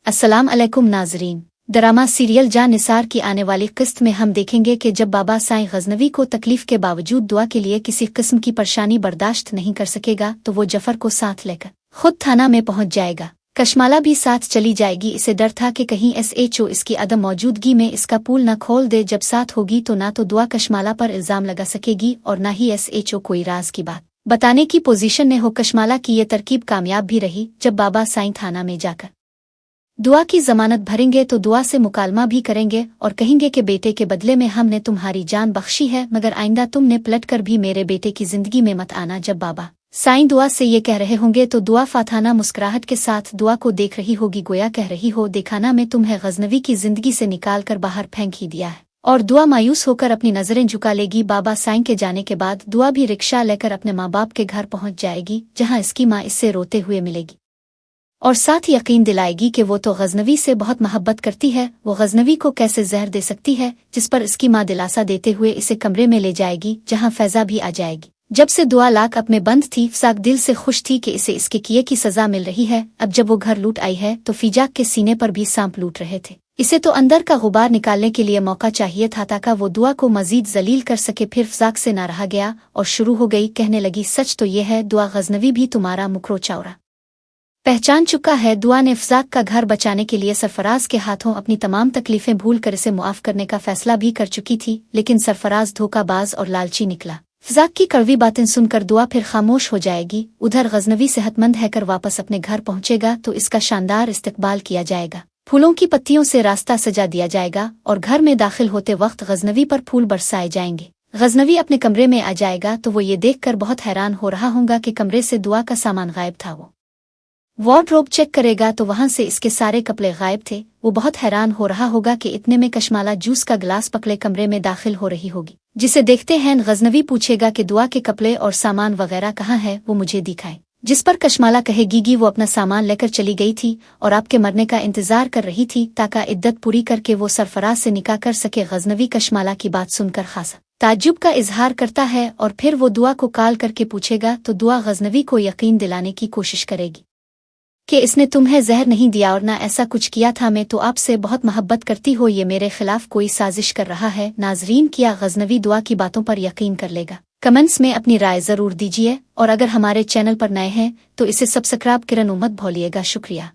अस्सलाम अलैकुम नाजरीन। ड्रामा सीरियल जान निसार की आने वाली किस्त में हम देखेंगे कि जब बाबा साईं गजनवी को तकलीफ के बावजूद दुआ के लिए किसी किस्म की परेशानी बर्दाश्त नहीं कर सकेगा तो वो जफर को साथ लेकर खुद थाना में पहुंच जाएगा। कशमाला भी साथ चली जाएगी। इसे डर था कि कहीं SHO इसकी अदम मौजूदगी में इसका पूल न खोल दे। जब साथ होगी तो ना तो दुआ कशमाला पर इल्जाम लगा सकेगी और ना ही SHO कोई राज की बात बताने की पोजीशन में हो। कशमाला की ये तरकीब कामयाब भी रही। जब बाबा साईं थाना में जाकर दुआ की जमानत भरेंगे तो दुआ से मुकालमा भी करेंगे और कहेंगे कि बेटे के बदले में हमने तुम्हारी जान बख्शी है, मगर आइंदा तुमने पलट कर भी मेरे बेटे की जिंदगी में मत आना। जब बाबा साईं दुआ से ये कह रहे होंगे तो दुआ फाथाना मुस्कुराहट के साथ दुआ को देख रही होगी, गोया कह रही हो, देखाना मैं तुम्हें गजनवी की जिंदगी से निकाल कर बाहर फेंक ही दिया है। और दुआ मायूस होकर अपनी नजरें झुका लेगी। बाबा साईं के जाने के बाद दुआ भी रिक्शा लेकर अपने माँ बाप के घर पहुंच जाएगी, जहां इसकी माँ इससे रोते हुए मिलेगी और साथ यकीन दिलाएगी कि वो तो गजनवी से बहुत मोहब्बत करती है। वो गजनवी को कैसे जहर दे सकती है, जिस पर इसकी माँ दिलासा देते हुए इसे कमरे में ले जाएगी, जहां फैजा भी आ जाएगी। जब से दुआ लाक अप में बंद थी, फिजाक दिल से खुश थी कि इसे इसके किए की सजा मिल रही है। अब जब वो घर लूट आई है तो फिजाक के सीने पर भी सांप लूट रहे थे। इसे तो अंदर का गुबार निकालने के लिए मौका चाहिए था ताकि वो दुआ को मजीद जलील कर सके। फिर फिजाक से ना रहा गया और शुरू हो गई, कहने लगी, सच तो ये है दुआ, गजनवी भी तुम्हारा मुखरो चौरा पहचान चुका है। दुआ ने फिजाक का घर बचाने के लिए सरफराज के हाथों अपनी तमाम तकलीफें भूल कर इसे मुआफ करने का फैसला भी कर चुकी थी, लेकिन सरफराज धोखाबाज और लालची निकला। फिजाक की कड़वी बातें सुनकर दुआ फिर खामोश हो जाएगी। उधर गजनवी सेहतमंद है कर वापस अपने घर पहुंचेगा तो इसका शानदार इस्तकबाल किया जाएगा। फूलों की पत्तियों से रास्ता सजा दिया जाएगा और घर में दाखिल होते वक्त गजनवी पर फूल बरसाए जाएंगे। गजनवी अपने कमरे में आ जाएगा तो वो ये देखकर बहुत हैरान हो रहा होगा कि कमरे से दुआ का सामान गायब था। वो वार्डरोब चेक करेगा तो वहां से इसके सारे कपड़े गायब थे। वो बहुत हैरान हो रहा होगा कि इतने में कशमाला जूस का गिलास पकड़े कमरे में दाखिल हो रही होगी, जिसे देखते हैं गजनवी पूछेगा कि दुआ के कपड़े और सामान वगैरह कहाँ है, वो मुझे दिखाए। जिस पर कशमाला कहेगी वो अपना सामान लेकर चली गई थी और आपके मरने का इंतजार कर रही थी ताकि इद्दत पूरी करके वो सरफराज से निकाह कर सके। गजनवी कशमाला की बात सुनकर खासा ताज्जुब का इजहार करता है और फिर वो दुआ को कॉल करके पूछेगा तो दुआ गजनवी को यकीन दिलाने की कोशिश करेगी कि इसने तुम्हें जहर नहीं दिया और ना ऐसा कुछ किया था, मैं तो आपसे बहुत मोहब्बत करती हो, ये मेरे खिलाफ कोई साजिश कर रहा है। नाजरीन, क्या गजनवी दुआ की बातों पर यकीन कर लेगा? कमेंट्स में अपनी राय जरूर दीजिए और अगर हमारे चैनल पर नए हैं तो इसे सब्सक्राइब करना मत भूलिएगा। शुक्रिया।